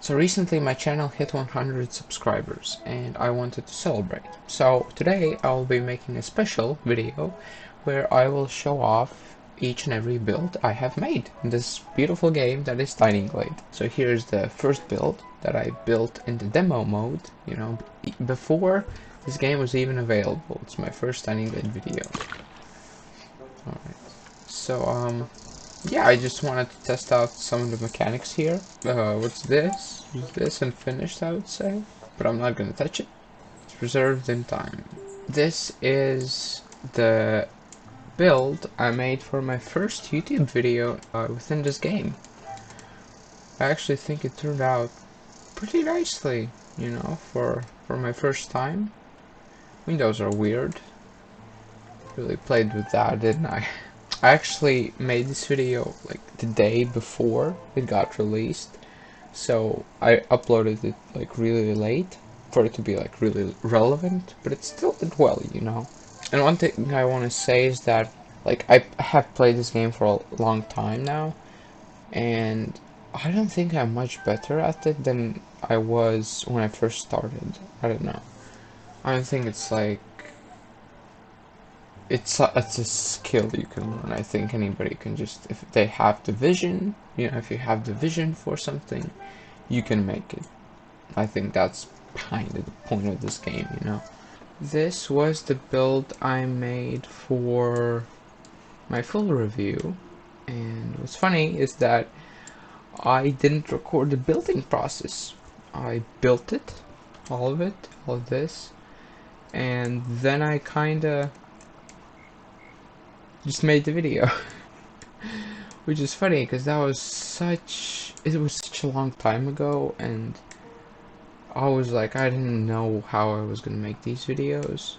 So recently my channel hit 100 subscribers and I wanted to celebrate. So today I'll be making a special video where I will show off each and every build I have made in this beautiful game that is Tiny Glade. So here's the first build that I built in the demo mode, before this game was even available. It's my first Tiny Glade video. Alright. So yeah, I just wanted to test out some of the mechanics here. What's this? Use this and finished, I would say. But I'm not gonna touch it. It's preserved in time. This is the build I made for my first YouTube video within this game. I actually think it turned out pretty nicely, for my first time. Windows are weird. Really played with that, didn't I? I actually made this video like the day before it got released, so I uploaded it like really late for it to be like really relevant, but it still did well, And one thing I want to say is that like I have played this game for a long time now, and I don't think I'm much better at it than I was when I first started. I don't know. I don't think it's like it's a skill you can learn. I think anybody can just, if they have the vision, if you have the vision for something, you can make it. I think that's kind of the point of this game, This was the build I made for my full review, and what's funny is that I didn't record the building process. I built it, all of this, and then I kinda just made the video. Which is funny because it was such a long time ago, and I was like, I didn't know how I was gonna make these videos,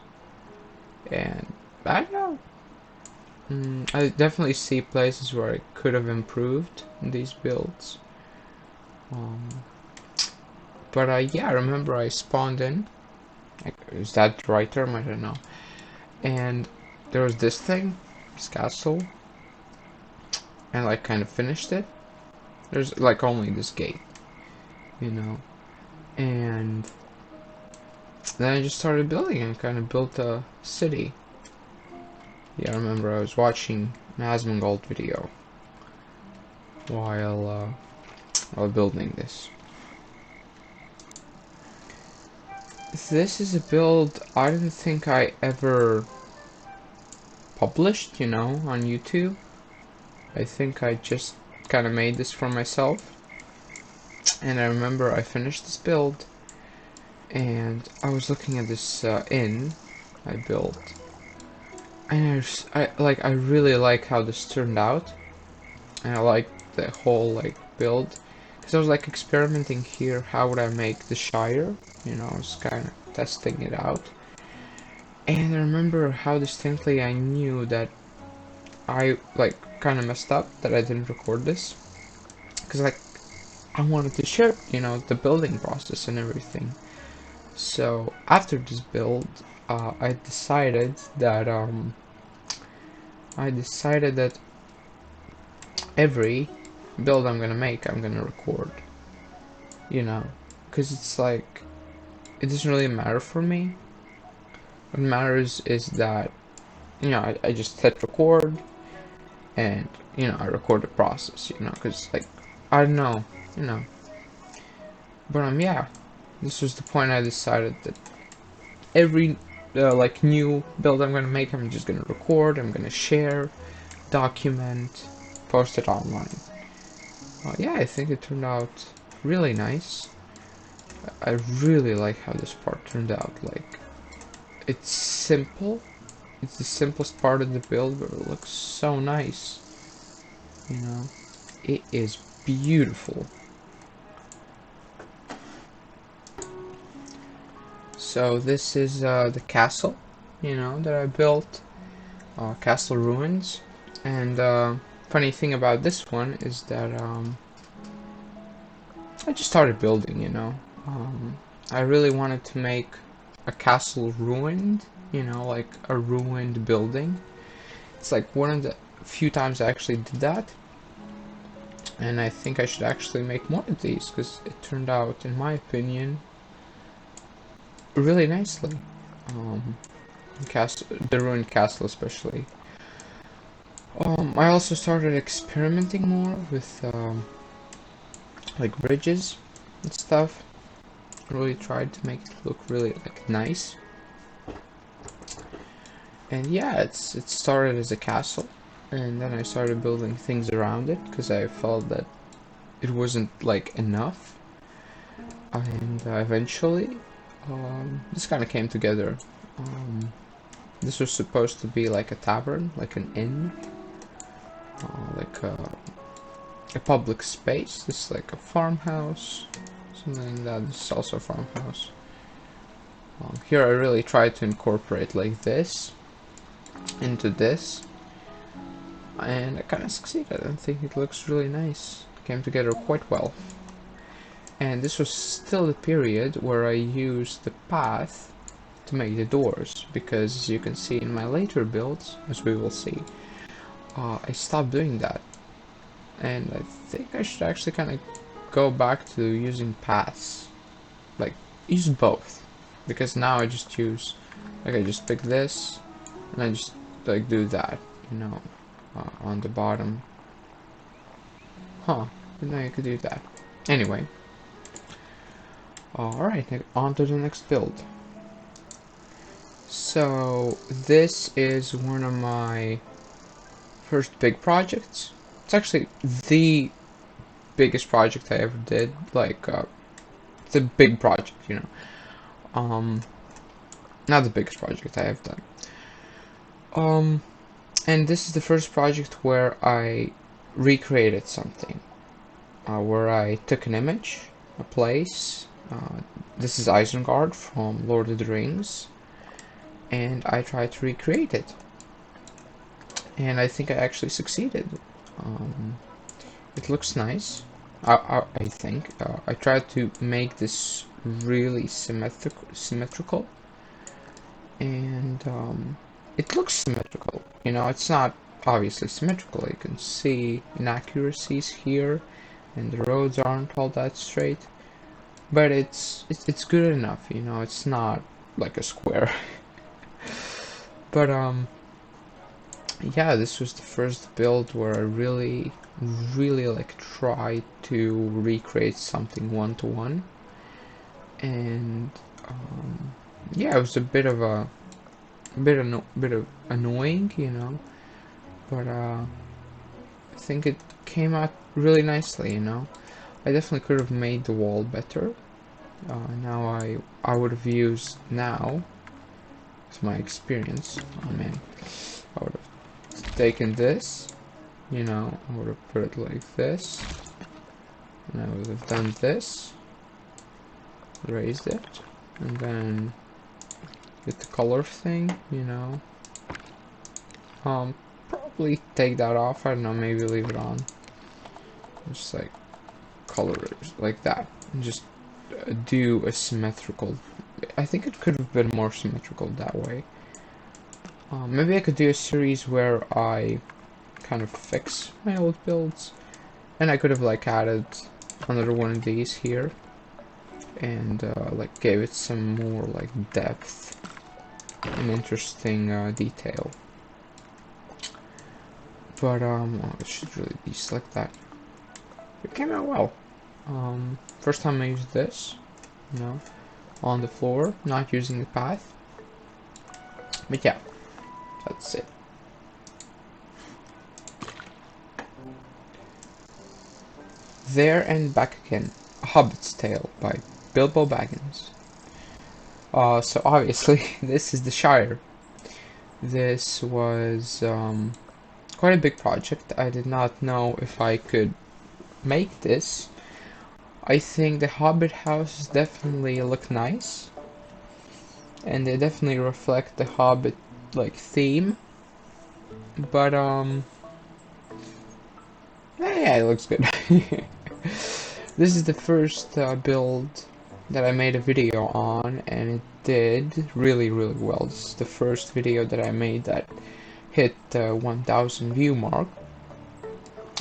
and I don't know. I definitely see places where I could have improved in these builds. But yeah, I remember I spawned in. Like, is that the right term? I don't know. And there was this thing, this castle, and like kind of finished it. There's like only this gate, and then I just started building and kind of built a city. Yeah, I remember I was watching an Asmongold video while building this. This is a build I didn't think I ever published, on YouTube. I think I just kind of made this for myself. And I remember I finished this build, and I was looking at this inn I built, and I really like how this turned out, and I like the whole build, because I was like experimenting here. How would I make the Shire? I was kind of testing it out, and I remember how distinctly I knew that I kind of messed up, that I didn't record this, because I wanted to share, the building process and everything. So after this build, I decided that every build I'm gonna make, I'm gonna record. Because it's like, it doesn't really matter for me. What matters is that, I just hit record, and I record the process, because I don't know, but yeah, this was the point. I decided that every new build I'm gonna make, I'm just gonna record, I'm gonna share, document, post it online. Yeah, I think it turned out really nice. I really like how this part turned out. It's simple. It's the simplest part of the build, but it looks so nice. It is beautiful. So this is the castle, that I built. Castle ruins. And funny thing about this one is that I just started building, I really wanted to make a castle ruined, like a ruined building. It's like one of the few times I actually did that. And I think I should actually make more of these, because it turned out, in my opinion, really nicely. The ruined castle especially. I also started experimenting more with like bridges and stuff. Really tried to make it look really like nice. And yeah, it started as a castle, and then I started building things around it because I felt that it wasn't like enough. And eventually, this kind of came together. This was supposed to be like a tavern, like an inn, like a public space. This is like a farmhouse, something like that. This is also a farmhouse. Here I really tried to incorporate like this into this, and I kind of succeeded. I think it looks really nice. It came together quite well. And this was still the period where I used the path to make the doors, because as you can see in my later builds, as we will see, I stopped doing that. And I think I should actually kind of go back to using paths. Like, use both. Because now I just use, like, I just pick this, and I just, like, do that, you know, on the bottom. Huh, didn't know you could do that. Anyway. Alright, on to the next build. So, this is one of my first big projects. It's actually the biggest project I ever did. Like, it's a big project, you know. Not the biggest project I have done. And this is the first project where I recreated something. Where I took an image, a place. This is Isengard from Lord of the Rings. And I tried to recreate it. And I think I actually succeeded. It looks nice. I think. I tried to make this really symmetrical. And it looks symmetrical. You know, it's not obviously symmetrical. You can see inaccuracies here, and the roads aren't all that straight. But it's good enough. You know, it's not like a square. But yeah, this was the first build where I really like tried to recreate something one-to-one, and yeah, it was a bit of annoying, you know, but I think it came out really nicely, you know. I definitely could have made the wall better. Now I would have used now, with my experience. Oh man, I would have taken this, you know, I would have put it like this, and I would have done this, raised it, and then get the color thing, you know. Probably take that off, I don't know, maybe leave it on. Just like color it like that, and just do a symmetrical. I think it could have been more symmetrical that way. Maybe I could do a series where I kind of fix my old builds, and I could have like added another one of these here, and like gave it some more like depth and interesting detail. But oh, it should really be like that. It came out well. First time I used this, you know, on the floor, not using the path. But yeah, that's it. There and Back Again, A Hobbit's Tale by Bilbo Baggins. So obviously, this is the Shire. This was quite a big project. I did not know if I could make this. I think the Hobbit houses definitely look nice, and they definitely reflect the Hobbit like theme. But yeah, it looks good. This is the first build that I made a video on, and it did really well. This is the first video that I made that hit the 1000 view mark,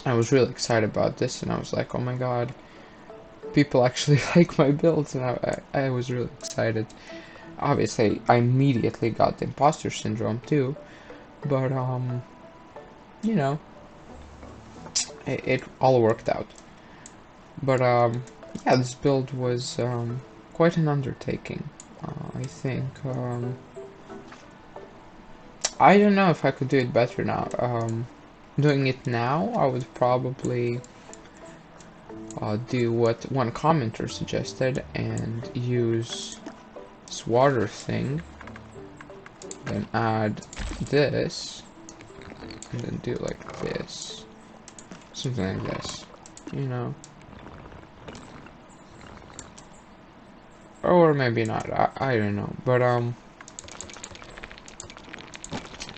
I was really excited about this, and I was like, oh my god, people actually like my builds, and I was really excited. Obviously, I immediately got the imposter syndrome too, but you know, it all worked out. But yeah, this build was quite an undertaking. I think I don't know if I could do it better now. Doing it now, I would probably do what one commenter suggested and use this water thing, then add this, and then do like this, something like this, you know, or maybe not. I don't know, but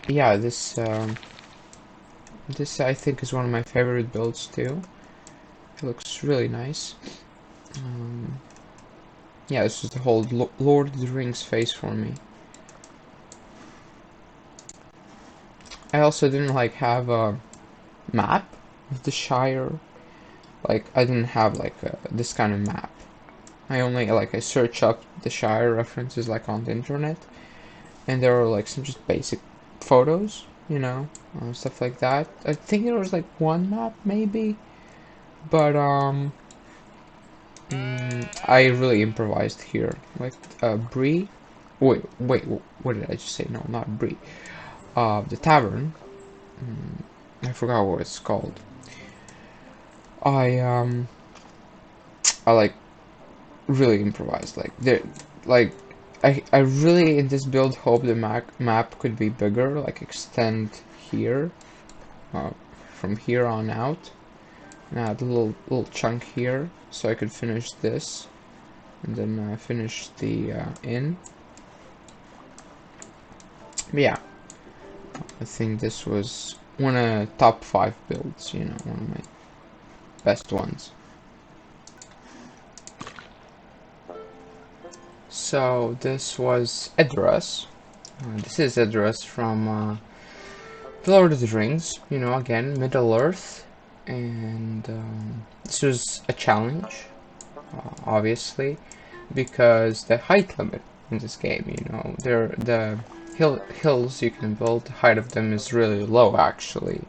yeah, this I think is one of my favorite builds too. It looks really nice. Yeah, this is the whole Lord of the Rings face for me. I also didn't like have a map of the Shire. Like I didn't have like this kind of map. I only I search up the Shire references like on the internet, and there were like some just basic photos, you know, stuff like that. I think there was like one map maybe, but I really improvised here. Like Brie. Wait, what did I just say? No, not Brie. The tavern. I forgot what it's called. I like really improvised. Like there, like I really in this build hope the map could be bigger. Like extend here, from here on out, and add a little chunk here, so I could finish this, and then finish the inn. But yeah, I think this was one of top 5 builds. You know, one of my best ones. So this was Edras. This is Edras from The Lord of the Rings. You know, again, Middle Earth, and this was a challenge, obviously, because the height limit in this game. You know, the hills you can build. The height of them is really low, actually.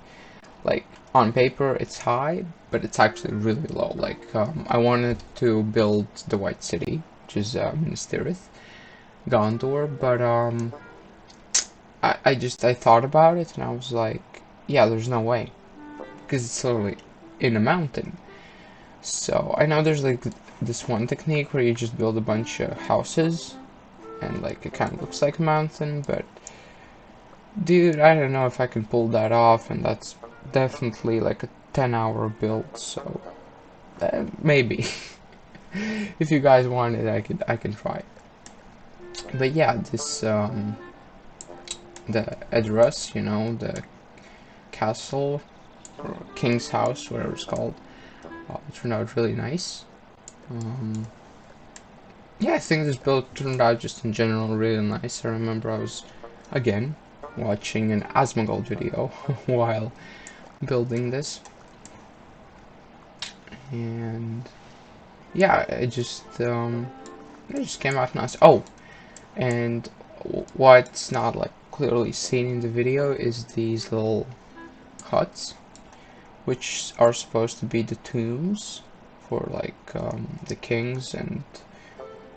Like on paper, it's high, but it's actually really low. Like I wanted to build the White City, which is Minas Tirith, Gondor, but I thought about it and I was like, yeah, there's no way, because it's literally in a mountain. So I know there's like this one technique where you just build a bunch of houses and like it kind of looks like a mountain, but dude, I don't know if I can pull that off, and that's definitely like a 10-hour build, so maybe. If you guys want it, I can try it. But yeah, this the address, you know, the castle or king's house, whatever it's called, turned out really nice. Yeah, I think this build turned out just in general really nice. I remember I was again watching an Asmongold video while building this, and yeah, it just came out nice. Oh, and what's not like clearly seen in the video is these little huts, which are supposed to be the tombs for like the kings and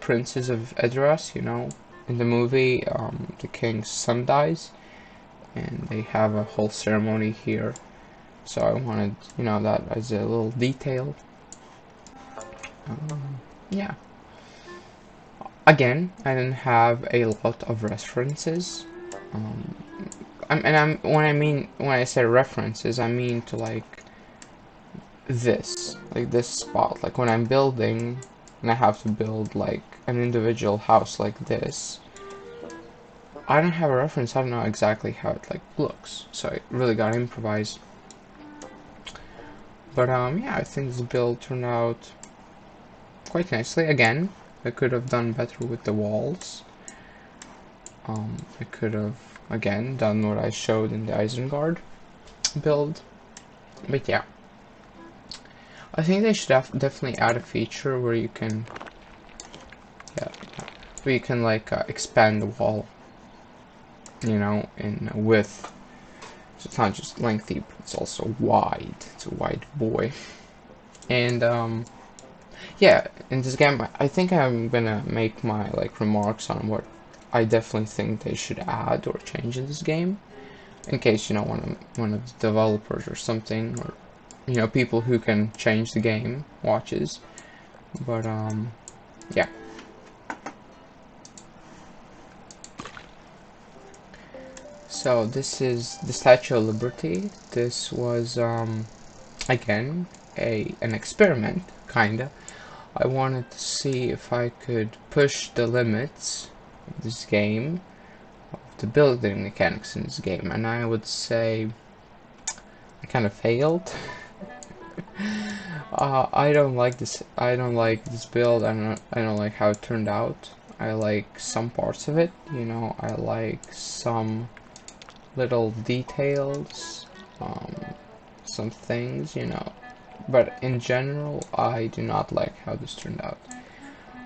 princes of Edras. You know, in the movie, the king's son dies, and they have a whole ceremony here. So I wanted, you know, that as a little detail. Yeah. Again, I didn't have a lot of references. When I say references, I mean to like this spot. Like when I'm building, and I have to build like an individual house like this, I don't have a reference. I don't know exactly how it like looks, so I really gotta improvise. But yeah, I think this build turned out quite nicely. Again, I could have done better with the walls. I could have again done what I showed in the Isengard build. But yeah, I think they should have definitely add a feature where you can, yeah, where you can like expand the wall, you know, in width. So it's not just lengthy, but it's also wide. It's a wide boy. And yeah, in this game, I think I'm gonna make my like remarks on what I definitely think they should add or change in this game, in case, you know, one of the developers or something, or you know, people who can change the game watches. But yeah. So this is the Statue of Liberty. This was again an experiment, kinda. I wanted to see if I could push the limits of this game, of the building mechanics in this game, and I would say I kind of failed. I don't like this. I don't like this build. I don't like how it turned out. I like some parts of it. You know, I like some little details, some things. You know, but in general, I do not like how this turned out.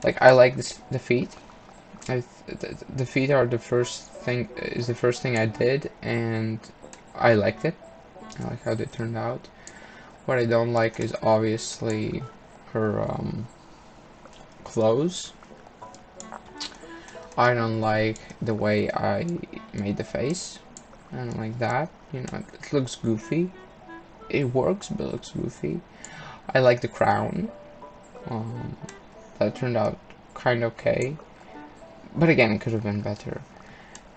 Like, I like the feet. The feet are the first thing. Is the first thing I did, and I liked it. I like how they turned out. What I don't like is obviously her clothes. I don't like the way I made the face. I don't like that. You know, it looks goofy. It works, but it looks goofy. I like the crown. That turned out kind of okay. But again, it could have been better.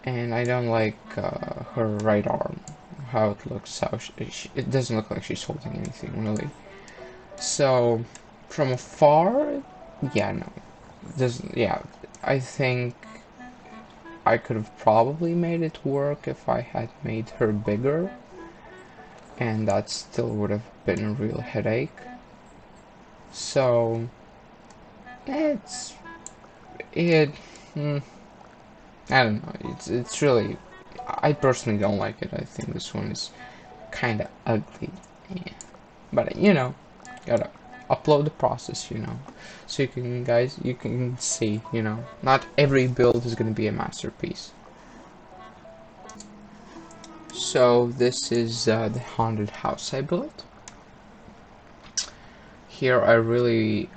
And I don't like her right arm. How it looks. It doesn't look like she's holding anything, really. So, from afar, yeah, no. Yeah, I think I could have probably made it work if I had made her bigger. And that still would have been a real headache. So, I don't know, it's really, I personally don't like it. I think this one is kinda ugly. Yeah. But, you know, gotta upload the process, you know, so you can see, you know, not every build is gonna be a masterpiece. So this is the haunted house I built. Here I really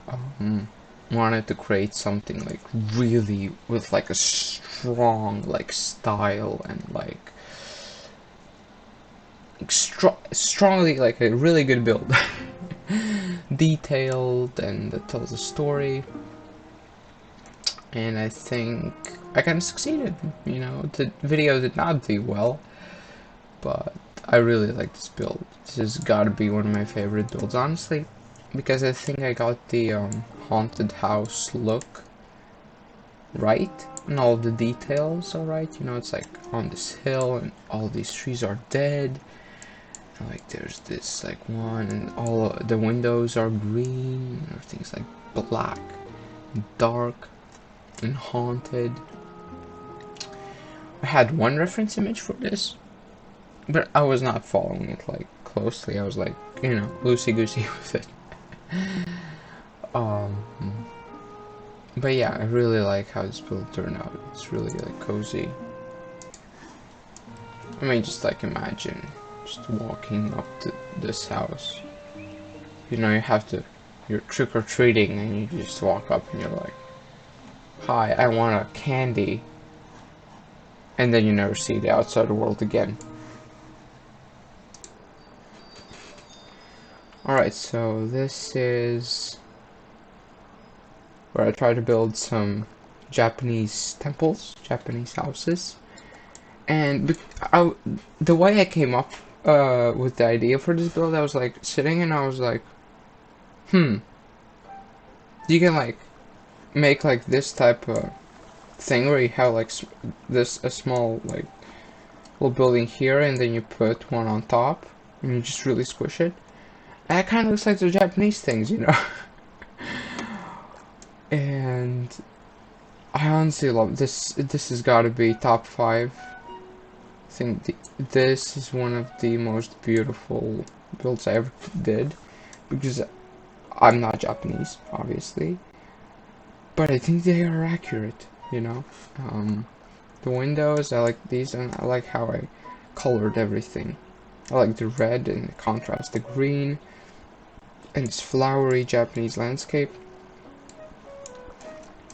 wanted to create something like really with like a strong like style and like strongly like a really good build. Detailed and that tells a story, and I think I kind of succeeded. You know, the video did not do well, but I really like this build. This has got to be one of my favorite builds, honestly, because I think I got the haunted house look right, and all the details are right. You know, it's like on this hill, and all these trees are dead. And like there's this like one, and all the windows are green, and everything's like black, and dark, and haunted. I had one reference image for this, but I was not following it like closely. I was like, you know, loosey-goosey with it. But yeah, I really like how this build turned out. It's really like cozy. I mean, just like imagine just walking up to this house. You know, you're trick-or-treating and you just walk up and you're like, hi, I want a candy. And then you never see the outside world again. Alright, so this is where I try to build some Japanese temples, Japanese houses. And the way I came up with the idea for this build, I was like sitting and I was like, you can like make like this type of thing where you have like a small like little building here, and then you put one on top and you just really squish it. And that kind of looks like the Japanese things, you know. And I honestly love this. This has got to be top 5. I think this is one of the most beautiful builds I ever did, because I'm not Japanese, obviously, but I think they are accurate, you know. The windows, I like these, and I like how I colored everything. I like the red and the contrast, the green, and this flowery Japanese landscape,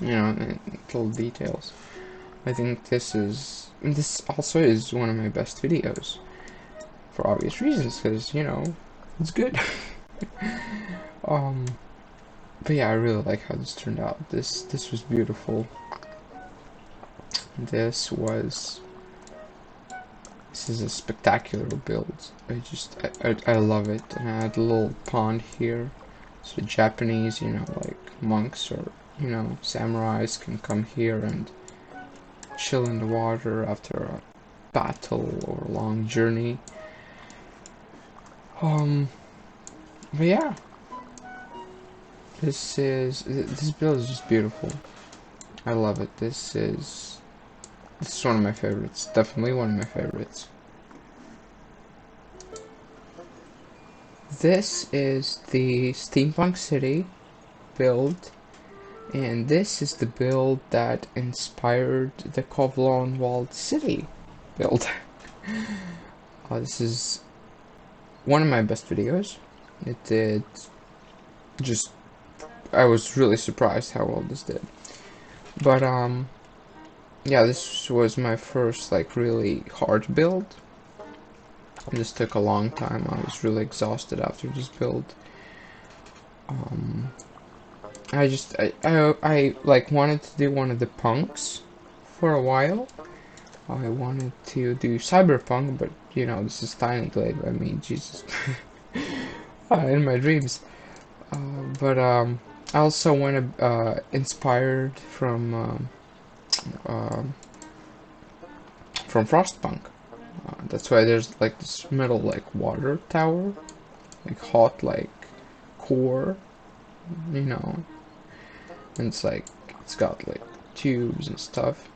you know, and little details. I think this also is one of my best videos, for obvious reasons, because, you know, it's good. um, but yeah, I really like how this turned out. This was beautiful. This is a spectacular build. I love it. And I had a little pond here, so Japanese, you know, like monks or, you know, samurais can come here and chill in the water after a battle or a long journey. But yeah, this build is just beautiful. I love it. This is one of my favorites. Definitely one of my favorites. This is the Steampunk City build, and this is the build that inspired the Kowloon Walled City build. This is one of my best videos. It did just, I was really surprised how well this did. But yeah, this was my first like really hard build. This took a long time. I was really exhausted after this build. I like wanted to do one of the punks for a while. I wanted to do cyberpunk, but you know, this is Tiny Glade. I mean, Jesus, in my dreams. But I also went inspired from Frostpunk. That's why there's like this metal like water tower, like hot like core, you know, and it's got like tubes and stuff,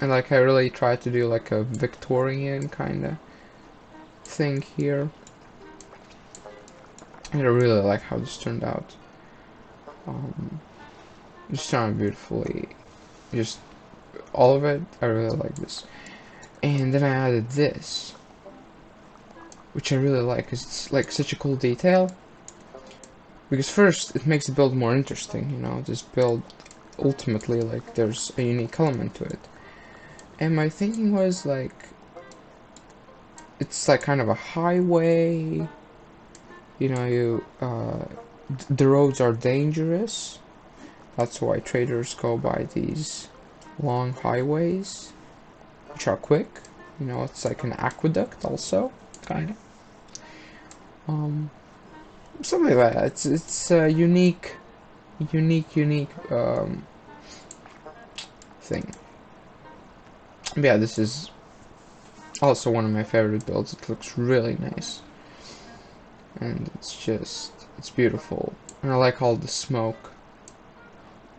and like I really tried to do like a Victorian kind of thing here, and I really like how this turned out. Just turned out beautifully, just all of it. I really like this. And then I added this, which I really like, because it's like such a cool detail. Because first, it makes the build more interesting, you know, this build, ultimately, like, there's a unique element to it. And my thinking was, like, it's like kind of a highway, you know, the roads are dangerous, that's why traders go by these long highways, which are quick, you know, it's like an aqueduct also, kind of. Something like that. It's a unique thing. But yeah, this is also one of my favorite builds. It looks really nice, and it's beautiful. And I like all the smoke.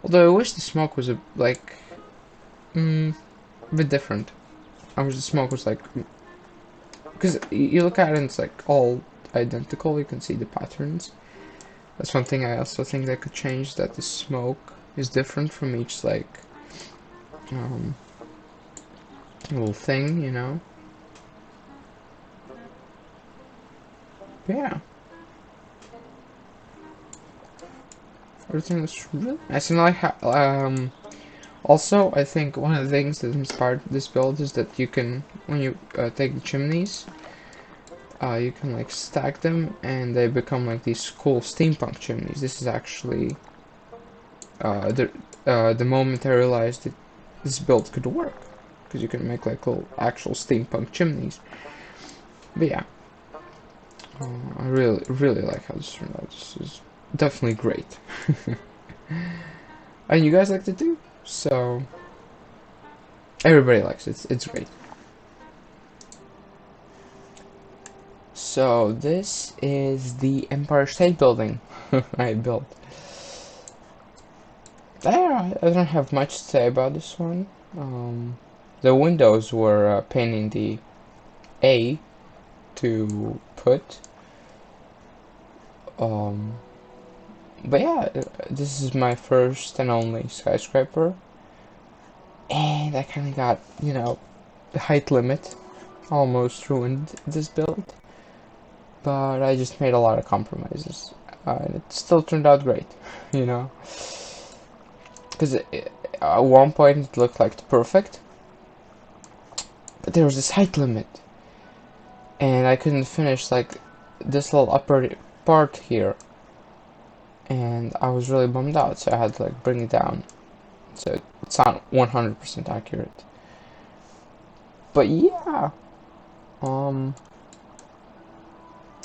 Although I wish the smoke was a bit different. I wish the smoke was like, because you look at it and it's like all identical. You can see the patterns. That's one thing I also think they could change, that the smoke is different from each like little thing, you know. But yeah, everything looks really nice. And also I think one of the things that inspired this build is that you can, when you take the chimneys, you can like stack them and they become like these cool steampunk chimneys. This is actually the moment I realized that this build could work, because you can make like little actual steampunk chimneys. But yeah, I really like how this turned out. This is definitely great. And you guys liked it too, so everybody likes it. It's great. So this is the Empire State Building I built. I don't have much to say about this one. The windows were a pain in the A to put. But yeah, this is my first and only skyscraper, and I kind of got, you know, the height limit almost ruined this build, but I just made a lot of compromises, and it still turned out great, you know, because at one point it looked like perfect, but there was this height limit, and I couldn't finish like this little upper part here, and I was really bummed out, so I had to like bring it down, so it's not 100% accurate. But yeah, I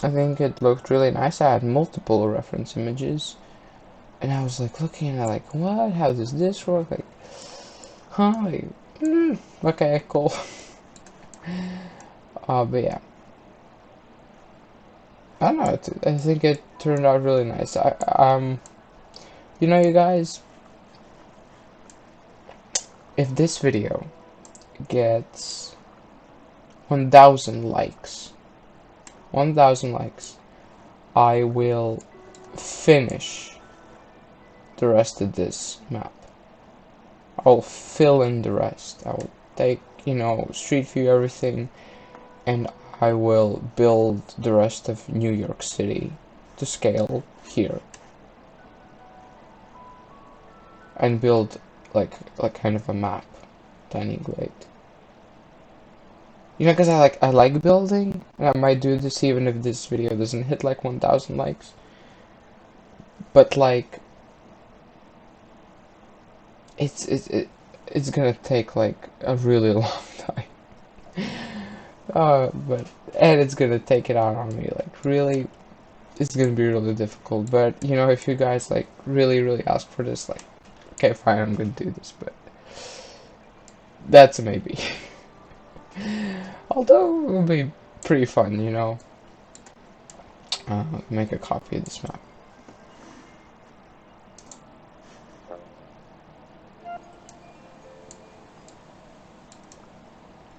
think it looked really nice. I had multiple reference images, and I was like looking at like, what? How does this work? Like, huh? Like, okay, cool. But yeah, I don't know. I think it turned out really nice. You know, you guys, if this video gets 1,000 likes, 1,000 likes, I will finish the rest of this map. I'll fill in the rest. I'll take, you know, street view everything, and I will build the rest of New York City to scale here, and build like kind of a map, Tiny Glade. You know, because I like building, and I might do this even if this video doesn't hit like 1,000 likes. But like, it's gonna take like a really long time. And it's gonna take it out on me. Like, really, it's gonna be really difficult. But you know, if you guys like really ask for this, like, okay, fine, I'm gonna do this. But that's a maybe. Although it'll be pretty fun, you know. Make a copy of this map.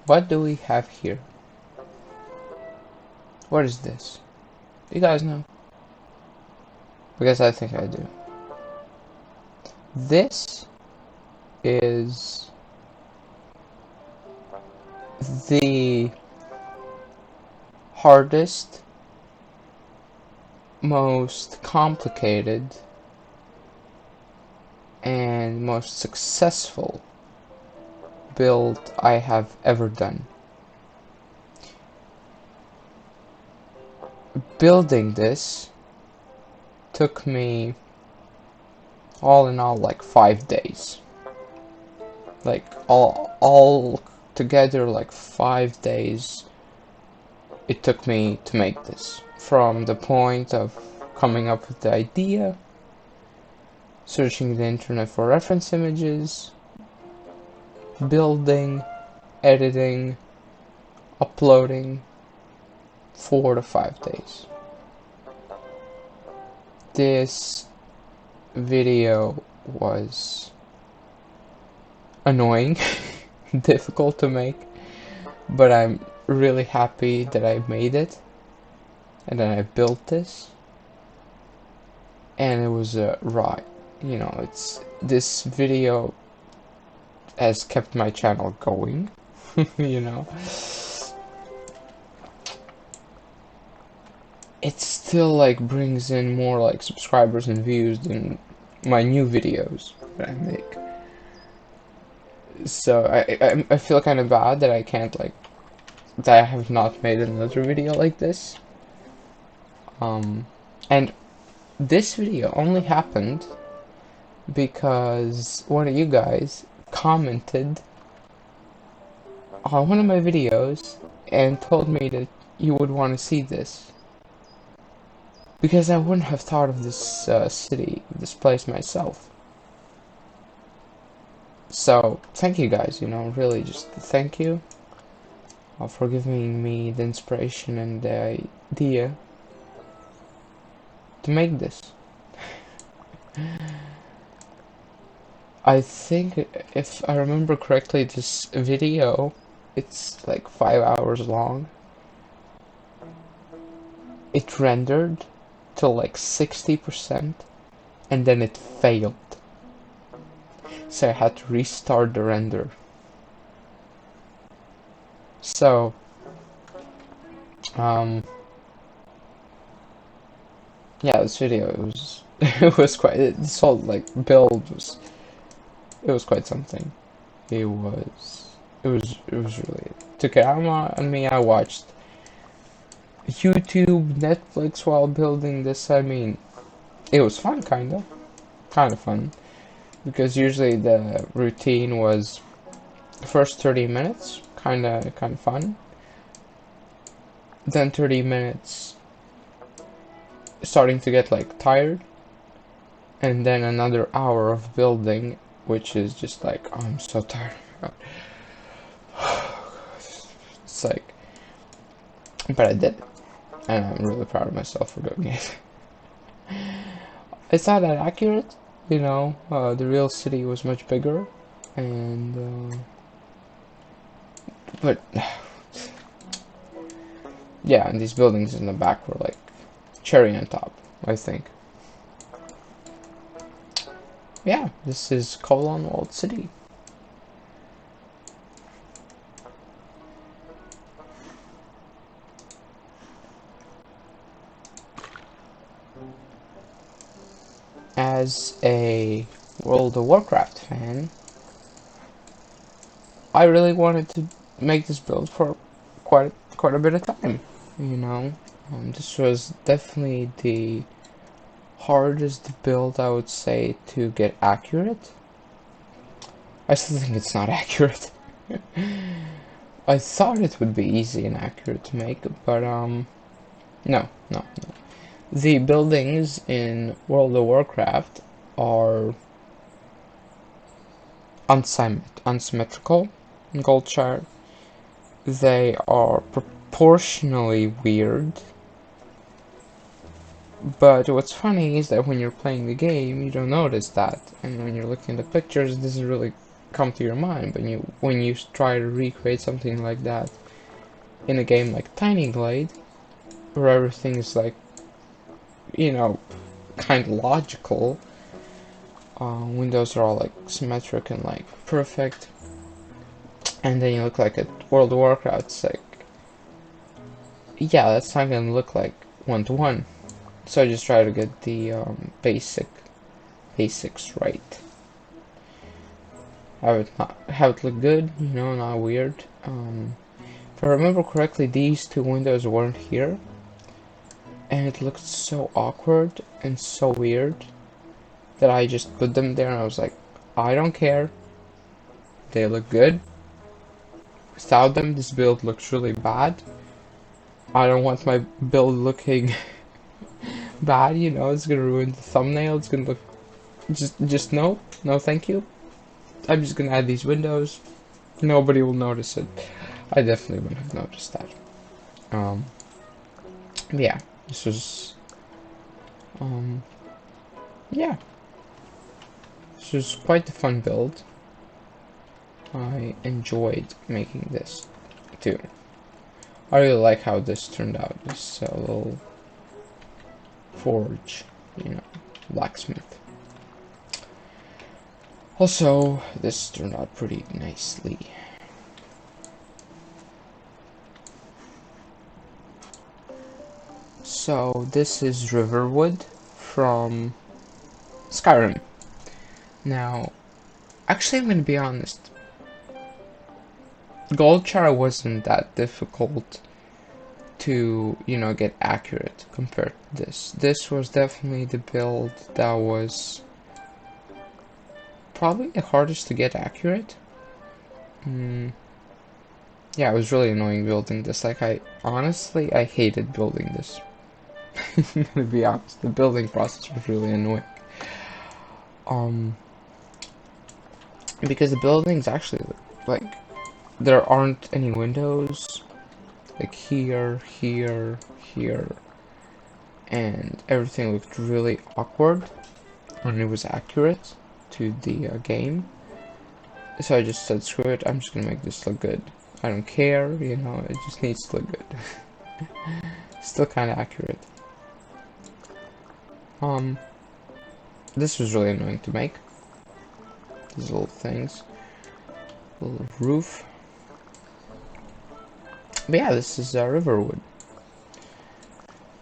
What do we have here? What is this? You guys know? Because I think I do. This is the hardest, most complicated, and most successful build I have ever done. Building this took me all in all like 5 days. Like all together like 5 days it took me to make this. From the point of coming up with the idea, searching the internet for reference images, building, editing, uploading, 4 to 5 days. This video was annoying, difficult to make, but I'm really happy that I made it, and then I built this, and it was a ride. You know, this video has kept my channel going, you know. It still like brings in more like subscribers and views than my new videos that I make. So I feel kind of bad that I can't like that I have not made another video like this. And this video only happened because one of you guys commented on one of my videos and told me that you would want to see this. Because I wouldn't have thought of this city, this place myself. So, thank you guys, you know, really just thank you for giving me the inspiration and the idea to make this. I think, if I remember correctly, this video, it's like 5 hours long. It rendered to like 60%, and then it failed. So I had to restart the render. So, yeah, this video, it was, it was quite, this whole, like, build was, it was quite something. It was really, to camera and me, I watched YouTube, Netflix while building this. I mean, it was fun, kind of fun, because usually the routine was the first 30 minutes, kind of fun, then 30 minutes starting to get like tired, and then another hour of building, which is just like, oh, I'm so tired. It's like, but I did it, and I'm really proud of myself for doing it. It's not that accurate, you know. The real city was much bigger, and but yeah, and these buildings in the back were like cherry on top, I think. Yeah, this is Colon Walled City. As a World of Warcraft fan, I really wanted to make this build for quite a bit of time, you know. This was definitely the hardest build, I would say, to get accurate. I still think it's not accurate. I thought it would be easy and accurate to make, but no. The buildings in World of Warcraft are unsymmetrical in Goldshire. They are proportionally weird. But what's funny is that when you're playing the game, you don't notice that, and when you're looking at the pictures, it doesn't really come to your mind. But when you try to recreate something like that in a game like Tiny Glade, where everything is like, you know, kind of logical, windows are all like symmetric and like perfect, and then you look like at World of Warcraft, it's like, yeah, that's not gonna look like one-to-one. So I just try to get the basics right. Have it look good, you know, not weird. If I remember correctly, these two windows weren't here, and it looked so awkward and so weird that I just put them there, and I was like, I don't care. They look good. Without them, this build looks really bad. I don't want my build looking bad, you know, it's gonna ruin the thumbnail, it's gonna look, just no, thank you. I'm just gonna add these windows, nobody will notice it. I definitely wouldn't have noticed that. Yeah, this was, yeah, this was quite a fun build. I enjoyed making this too. I really like how this turned out, this little forge, you know, blacksmith. Also, this turned out pretty nicely. So, this is Riverwood from Skyrim. Now, actually, I'm gonna be honest. Goldshire wasn't that difficult to, you know, get accurate compared to this. This was definitely the build that was probably the hardest to get accurate. Yeah, it was really annoying building this. Like, I hated building this. To be honest, the building process was really annoying. Because the buildings actually, like, there aren't any windows, like here, and everything looked really awkward when it was accurate to the game. So I just said, screw it, I'm just gonna make this look good. I don't care, you know, it just needs to look good. Still kind of accurate. this was really annoying to make. These little things. Little roof. But yeah, this is Riverwood.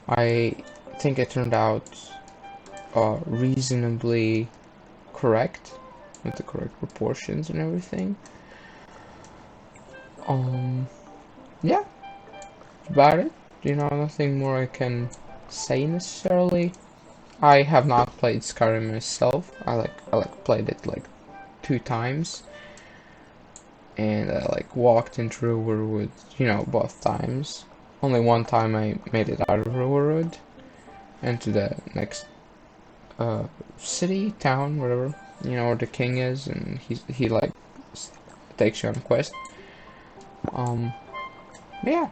I think it turned out reasonably correct, with the correct proportions and everything. Yeah, that's about it. You know, nothing more I can say necessarily. I have not played Skyrim myself. I played it like 2 times, and I like walked into Riverwood, you know, both times. Only one time I made it out of Riverwood and to the next city, town, whatever, you know, where the king is, and he like takes you on a quest. Yeah,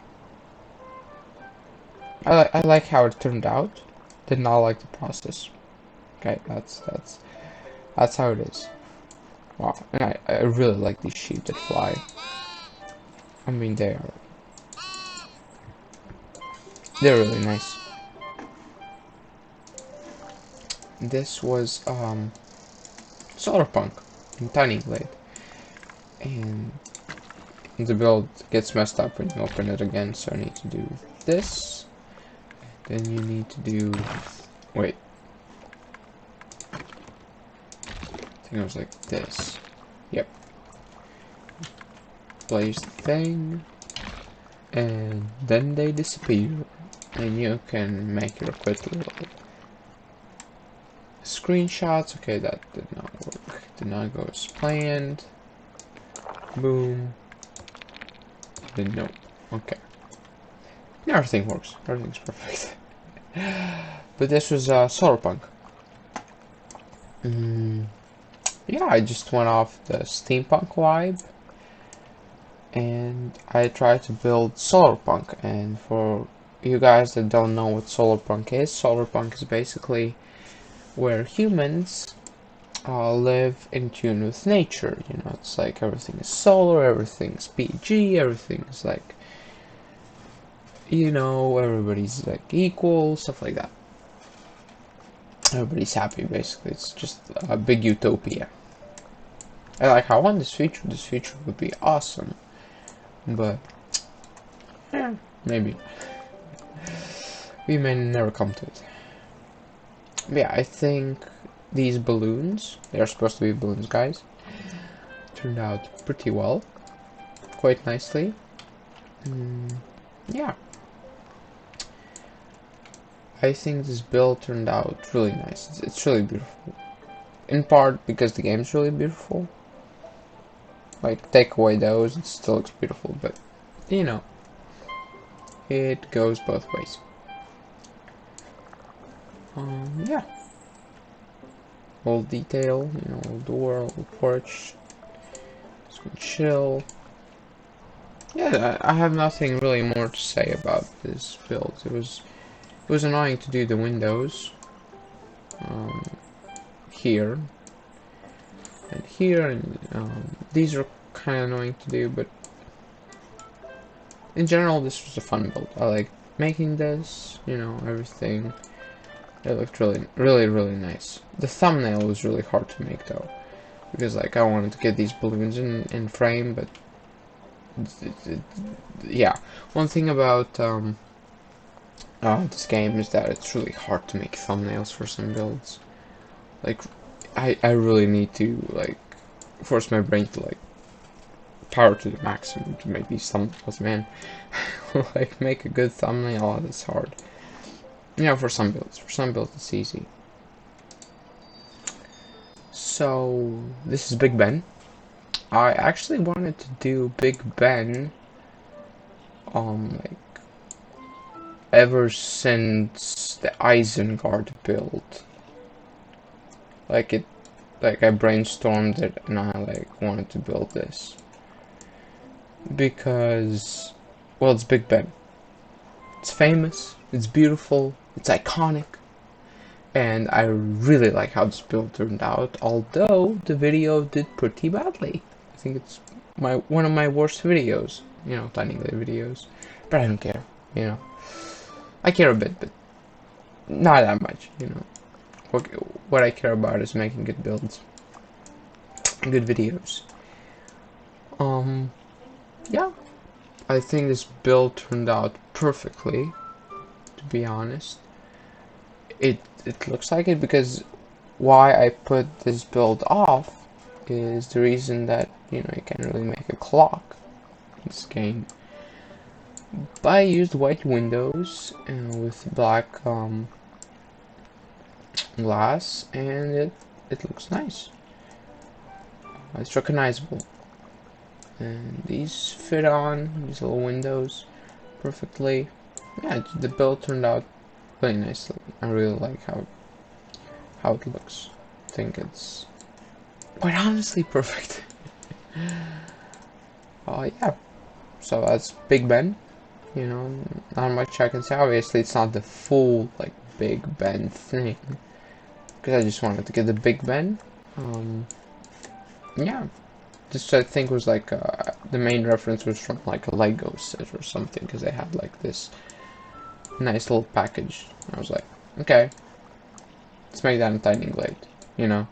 I like how it turned out. Did not like the process. Okay, that's how it is. Wow, and I really like these sheep that fly. I mean, they're really nice. This was Solarpunk in Tiny Glade, and the build gets messed up when you open it again, so I need to do this. Then you need to do, wait, I think it was like this. Yep. Place the thing, and then they disappear, and you can make your quick little screenshots. Okay, that did not work. Did not go as planned. Boom. Then no. Okay. Everything works. Everything's perfect. But this was Solarpunk. Yeah, I just went off the steampunk vibe, and I tried to build Solarpunk. And for you guys that don't know what Solarpunk is basically where humans live in tune with nature. You know, it's like everything is solar, everything's PG, everything's like, you know, everybody's like equal, stuff like that. Everybody's happy, basically. It's just a big utopia. I like how I want this feature. This feature would be awesome, but yeah, maybe we may never come to it. But yeah, I think these balloons, they are supposed to be balloons, guys, turned out pretty well, quite nicely. Yeah, I think this build turned out really nice. It's really beautiful, in part because the game's really beautiful. Like, take away those, it still looks beautiful, but you know, it goes both ways. Yeah. Old detail, you know, old door, old porch. It's gonna chill. Yeah, I have nothing really more to say about this build. It was annoying to do the windows here and here, and these are kind of annoying to do, but in general, this was a fun build. I like making this, you know, everything. It looked really nice. The thumbnail was really hard to make though, because like I wanted to get these balloons in frame, but yeah. One thing about this game is that it's really hard to make thumbnails for some builds. Like, I really need to like force my brain to like power to the maximum to make these thumbnails, man. Like, make a good thumbnail, that's hard. You know, for some builds it's easy. So this is Big Ben. I actually wanted to do Big Ben like ever since the Isengard build. Like I brainstormed it and I like wanted to build this because, well, it's Big Ben. It's famous, it's beautiful, it's iconic, and I really like how this build turned out, although the video did pretty badly. I think it's one of my worst videos, you know, Tiny Glade videos, but I don't care, you know. I care a bit, but not that much, you know. what I care about is making good builds, good videos. Yeah, I think this build turned out perfectly, to be honest. It looks like it because why I put this build off is the reason that, you know, you can't really make a clock in this game. But I used white windows with black glass, and it looks nice. It's recognizable, and these fit on these little windows perfectly. Yeah, the build turned out really nicely. I really like how it looks. I think it's quite honestly perfect. Yeah. So that's Big Ben. You know, not much I can say. Obviously, it's not the full like Big Ben thing, because I just wanted to get the Big Ben. Yeah, this I think was like the main reference was from like a Lego set or something, because they had like this nice little package. I was like, okay, let's make that in Tiny Glade, you know.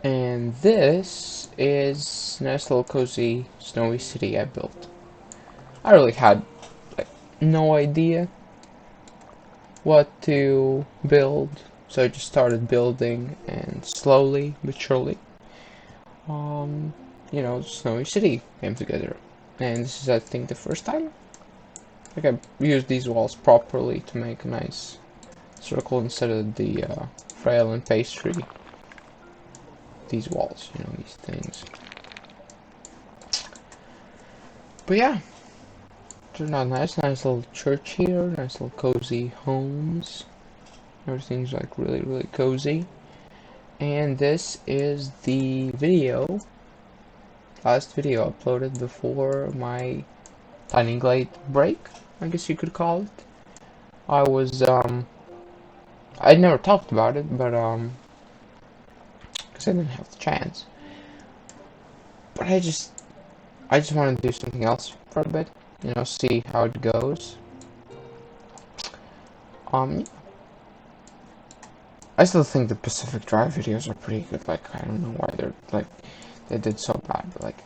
And this is a nice little cozy snowy city I built. I really had like no idea what to build, so I just started building, and slowly but surely, you know, snowy city came together. And this is, I think, the first time like I used these walls properly to make a nice circle instead of the frail and pastry. These walls, you know, these things. But yeah, turned out nice little church here, nice little cozy homes. Everything's like really cozy. And this is the video, last video uploaded before my Tiny Glade break, I guess you could call it. I never talked about it, but because I didn't have the chance. But I just wanted to do something else for a bit, you know, see how it goes. I still think the Pacific Drive videos are pretty good. Like, I don't know why they're like they did so bad, but like,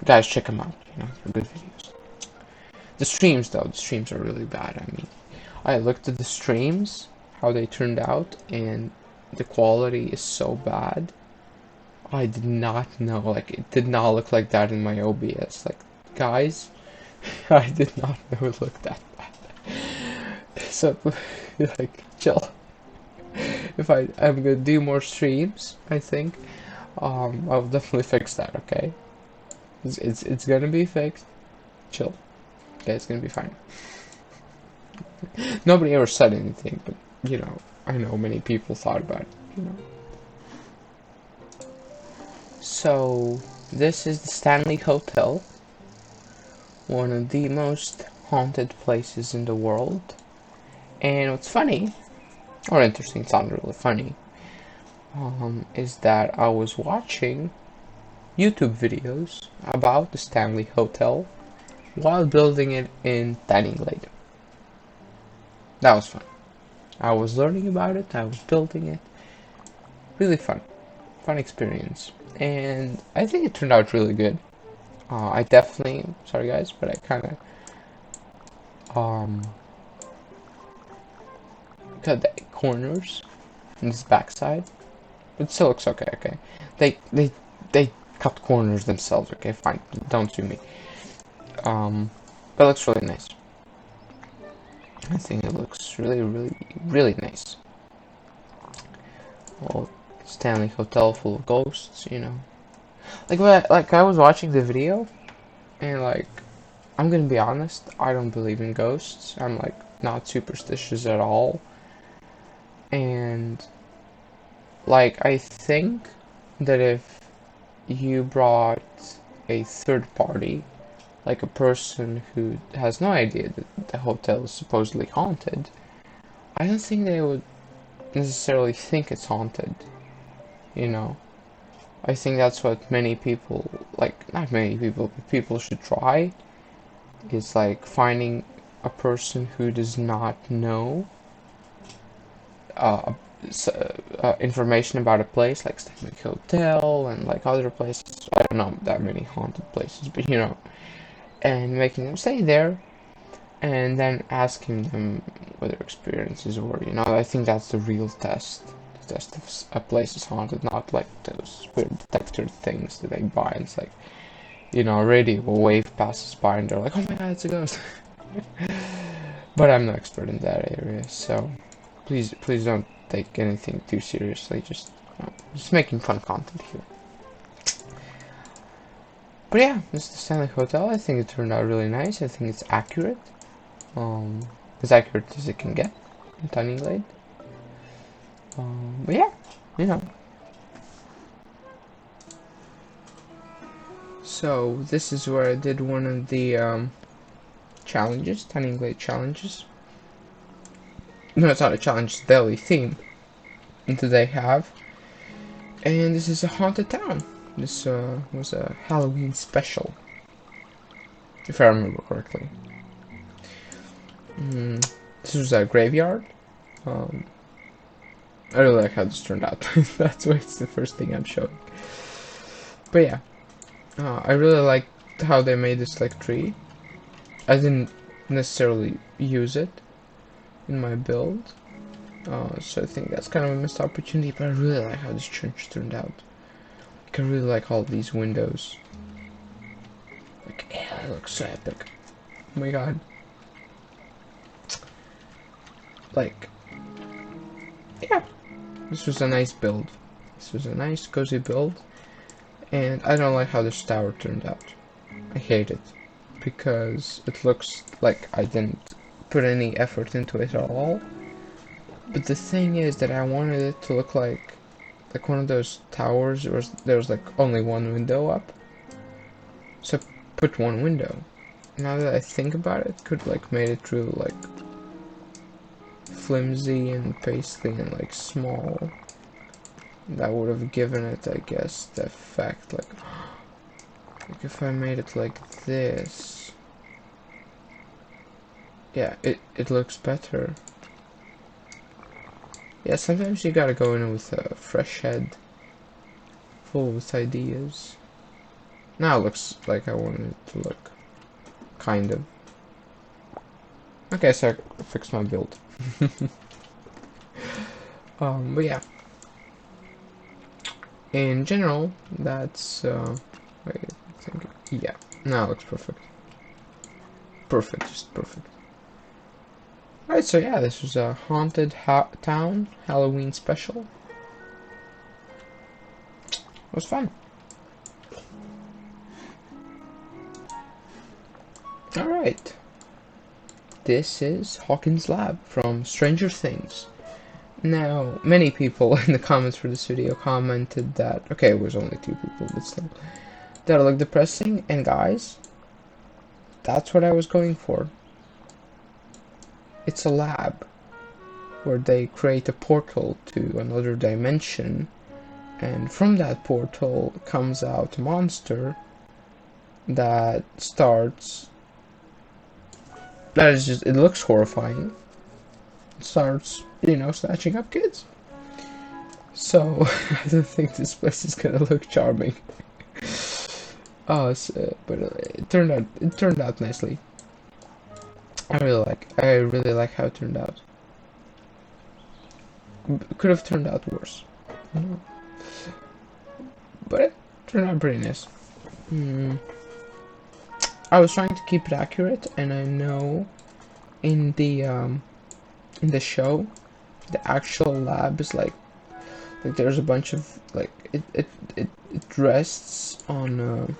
guys, check them out. You know, they're good videos. The streams, though, the streams are really bad. I mean, I looked at the streams, how they turned out, and the quality is so bad. I did not know, like, it did not look like that in my OBS. Like, guys, I did not know it looked that bad. So, like, chill. If I'm gonna do more streams, I think, I'll definitely fix that, okay? It's gonna be fixed. Chill. Okay, it's gonna be fine. Nobody ever said anything, but, you know, I know many people thought about it, you know. So, this is the Stanley Hotel, one of the most haunted places in the world. And what's funny, or interesting, it's not really funny, is that I was watching YouTube videos about the Stanley Hotel while building it in Tiny Glade. That was fun. I was learning about it, I was building it. Really fun experience. And I think it turned out really good. I definitely, sorry guys, but I kind of cut the corners in this backside. It still looks okay, okay. They cut corners themselves, okay, fine. Don't sue me. But it looks really nice. I think it looks really nice. Well, Stanley Hotel full of ghosts, you know. Like I was watching the video, and like, I'm gonna be honest, I don't believe in ghosts. I'm like not superstitious at all. And like, I think that if you brought a third party, like a person who has no idea that the hotel is supposedly haunted, I don't think they would necessarily think it's haunted, you know. I think that's what many people, like, not many people, but people should try, is like finding a person who does not know uh, information about a place, like Stanley Hotel and like other places. I don't know that many haunted places, but you know, and making them stay there, and then asking them what their experiences were. You know, I think that's the real test. The test if a place is haunted, not like those weird detector things that they buy. And it's like, you know, a radio wave passes by and they're like, oh my god, it's a ghost. But I'm no expert in that area, so please don't take anything too seriously. Just making fun content here. But yeah, this is the Stanley Hotel. I think it turned out really nice. I think it's accurate. As accurate as it can get in Tiny Glade. But yeah, you know. So this is where I did one of the challenges, Tiny Glade challenges. No, it's not a challenge, it's a daily theme that they have. And this is a haunted town. This was a Halloween special, if I remember correctly. This was a graveyard. I really like how this turned out. That's why it's the first thing I'm showing. But yeah, I really liked how they made this like tree. I didn't necessarily use it in my build, so I think that's kind of a missed opportunity. But I really like how this church turned out. Like, I really like all these windows. Like, yeah, it looks so epic. Oh my god. Like, yeah, this was a nice build. This was a nice, cozy build. And I don't like how this tower turned out. I hate it. Because it looks like I didn't put any effort into it at all. But the thing is that I wanted it to look like one of those towers where there was like only one window up. So I put one window. Now that I think about it, could like made it really like flimsy and pasty and like small. That would have given it, I guess, the effect like if I made it like this. Yeah, it looks better. Yeah, sometimes you gotta go in with a fresh head, full with ideas. Now it looks like I wanted it to look, kind of. Okay, so I fixed my build. But yeah. In general, that's, wait, I think, yeah, now it looks perfect. Perfect, just perfect. Alright, so yeah, this was a haunted town Halloween special. It was fun. Alright. This is Hawkins' Lab from Stranger Things. Now, many people in the comments for this video commented that, okay, it was only 2 people, but still, that looked depressing, and guys, that's what I was going for. It's a lab where they create a portal to another dimension, and from that portal comes out a monster that starts, that is just, it looks horrifying. It starts, you know, snatching up kids. So I don't think this place is gonna look charming. Oh, but it turned out nicely. I really like how it turned out. Could have turned out worse, you know? But it turned out pretty nice. I was trying to keep it accurate, and I know in the show, the actual lab is like there's a bunch of like it rests on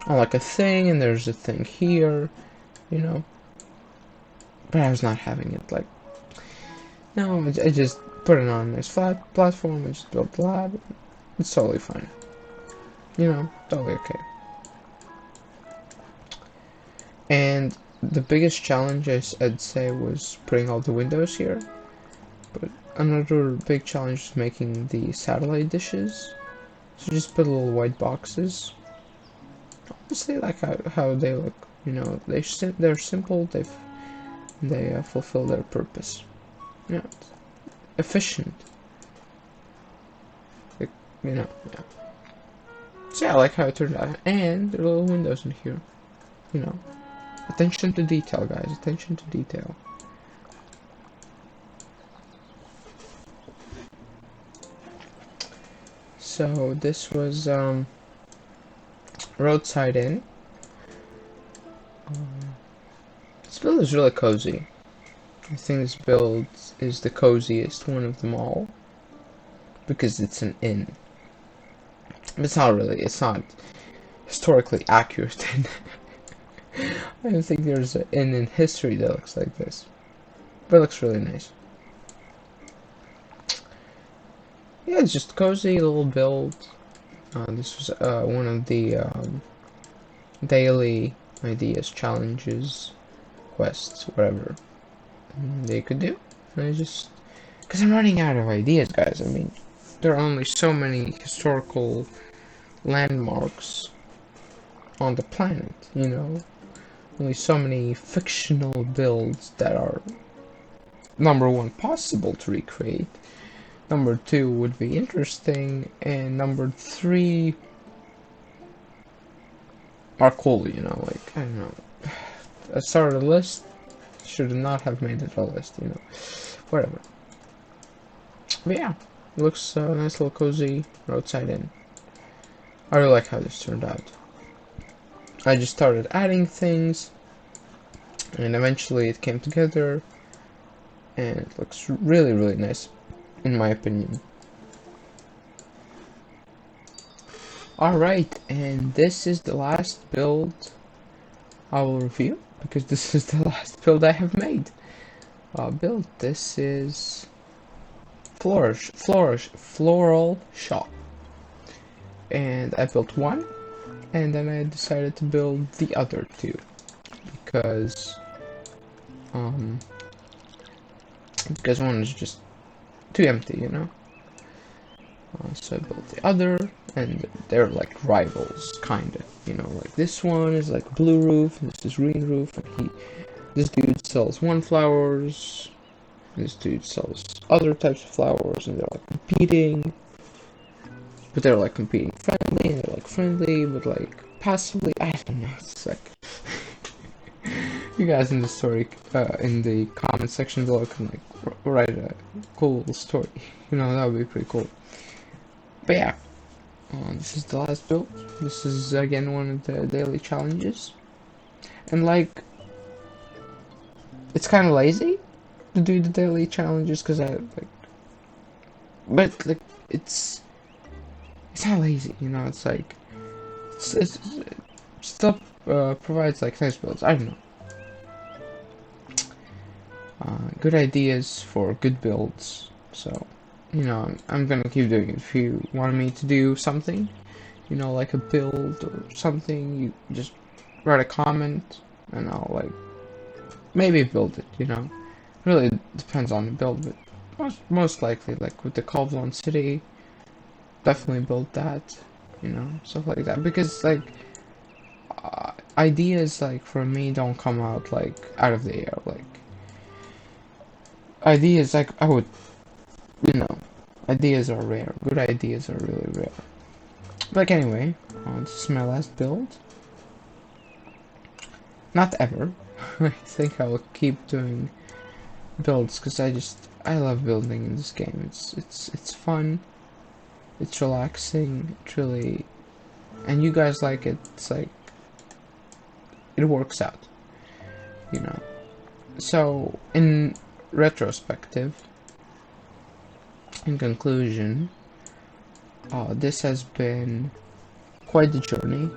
like a thing, and there's a thing here, you know. But I was not having it like. No, I just put it on this flat platform and just built the lab. It's totally fine. You know, totally okay. And the biggest challenge I'd say was putting all the windows here. But another big challenge is making the satellite dishes. So just put little white boxes. Honestly, like how they look. You know, they're simple. they fulfill their purpose. Yeah, efficient. Like, yeah. So yeah, I like how it turned out. And there are little windows in here. Attention to detail, guys. Attention to detail. So this was Roadside Inn. This build is really cozy. I think this build is the coziest one of them all because it's an inn. But it's not really. It's not historically accurate. I don't think there's an inn in history that looks like this, but it looks really nice. Yeah, it's just cozy little build. This was one of the daily ideas, challenges, quests, whatever they could do. And I just, because I'm running out of ideas, guys. I mean, there are only so many historical landmarks on the planet, only so many fictional builds that are, number one, possible to recreate, number two, would be interesting, and number three, are cool, like, I don't know. I started a list, should not have made it a list, whatever. But yeah, it looks a nice little cozy roadside inn. I really like how this turned out. I just started adding things, and eventually it came together, and it looks really, really nice, in my opinion. Alright, and this is the last build I will review, because this is the last build I have made. This is Floral Shop. And I built one, and then I decided to build the other two, because one is just too empty, so I built the other, and they're like rivals, kinda, like this one is like blue roof, and this is green roof, and this dude sells flowers, this dude sells other types of flowers, and they're like competing, but they're like competing friendly, and they're like friendly, but like passively, I don't know, it's like, you guys in the story, in the comment section below can like write a cool story, that would be pretty cool. But yeah, this is the last build. This is again one of the daily challenges, and like, it's kind of lazy to do the daily challenges because but like it's not lazy, it's like it's still provides like nice builds. I don't know, good ideas for good builds. So I'm gonna keep doing it. If you want me to do something, like a build or something, you just write a comment and I'll like maybe build it, really depends on the build, but most likely, like with the Koblan City, definitely build that, stuff like that, because like ideas like for me don't come out like out of the air. Like ideas, like I would, ideas are rare. Good ideas are really rare. Like anyway, this is my last build. Not ever. I think I will keep doing builds because I love building in this game. It's fun. It's relaxing. It's really, and you guys like it. It's like it works out. So in retrospective, in conclusion, this has been quite the journey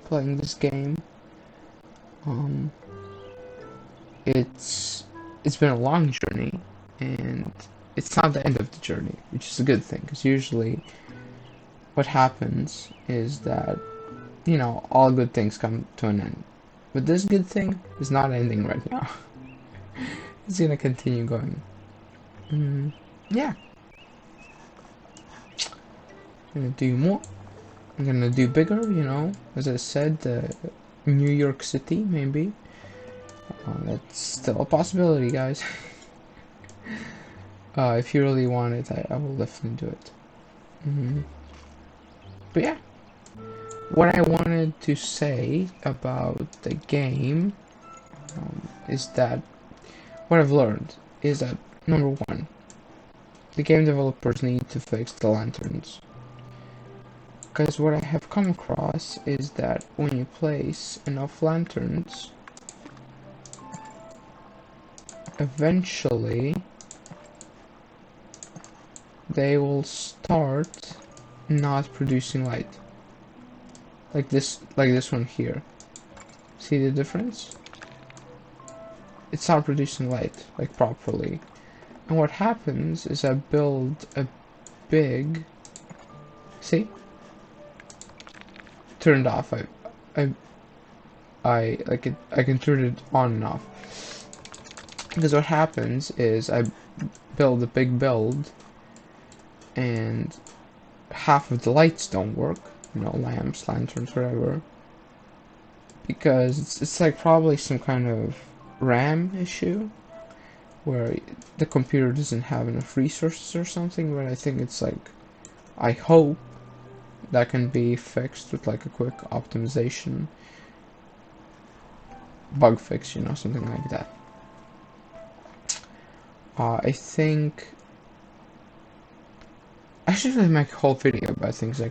playing this game. It's been a long journey, and it's not the end of the journey, which is a good thing, because usually what happens is that, all good things come to an end. But this good thing is not ending right now. It's gonna continue going. Yeah. I'm gonna do more. I'm gonna do bigger, as I said, New York City, maybe. That's still a possibility, guys. If you really want it, I will definitely do it. But yeah, what I wanted to say about the game is that what I've learned is that, number one, the game developers need to fix the lanterns. Because what I have come across is that when you place enough lanterns, eventually they will start not producing light. Like this one here. See the difference? It's not producing light like properly. And what happens is I build a big, see? Turned off. I can turn it on and off. Because what happens is I build a big build and half of the lights don't work, you know, lamps, lanterns, whatever, because it's like probably some kind of RAM issue where the computer doesn't have enough resources or something. But I think it's like, I hope that can be fixed with like a quick optimization bug fix, you know, something like that. I think I should really make a whole video about things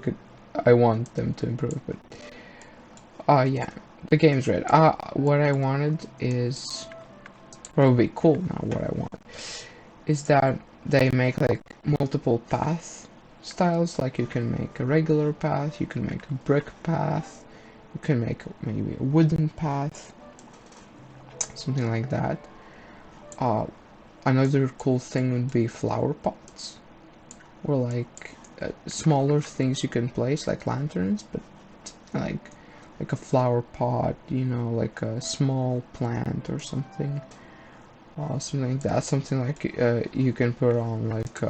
I want them to improve, but yeah, the game's great. What I wanted is, what would be cool now, what I want is that they make like multiple path styles. Like you can make a regular path, you can make a brick path, you can make maybe a wooden path, something like that. Another cool thing would be flower pots, or like smaller things you can place, like lanterns, but like a flower pot, you know, like a small plant or something, something like that. Something like you can put on like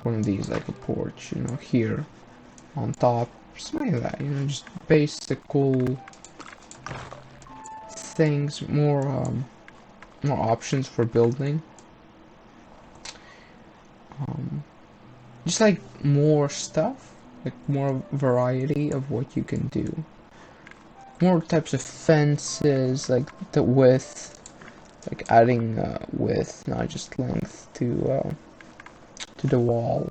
one of these, like a porch, you know, here on top, something like that. You know, just basic cool things, more options for building. Just like more stuff, like more variety of what you can do. More types of fences, like the width, like adding width, not just length, to the wall.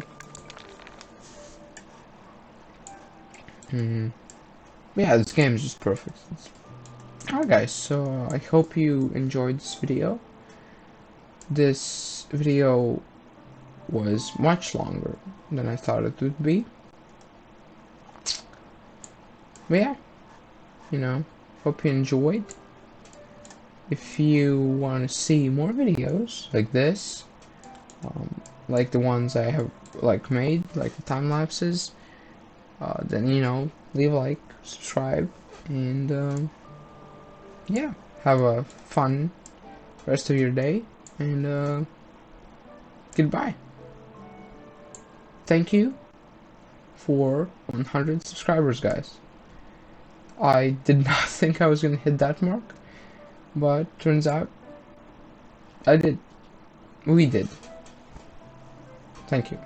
Yeah, this game is just perfect. Alright guys, so I hope you enjoyed this video. This video was much longer than I thought it would be. But yeah, you know, hope you enjoyed. If you want to see more videos like this, like the ones I have like made, like the time lapses, then, you know, leave a like, subscribe, and yeah, have a fun rest of your day, and goodbye. Thank you for 100 subscribers, guys. I did not think I was gonna hit that mark, but turns out I did. We did. Thank you.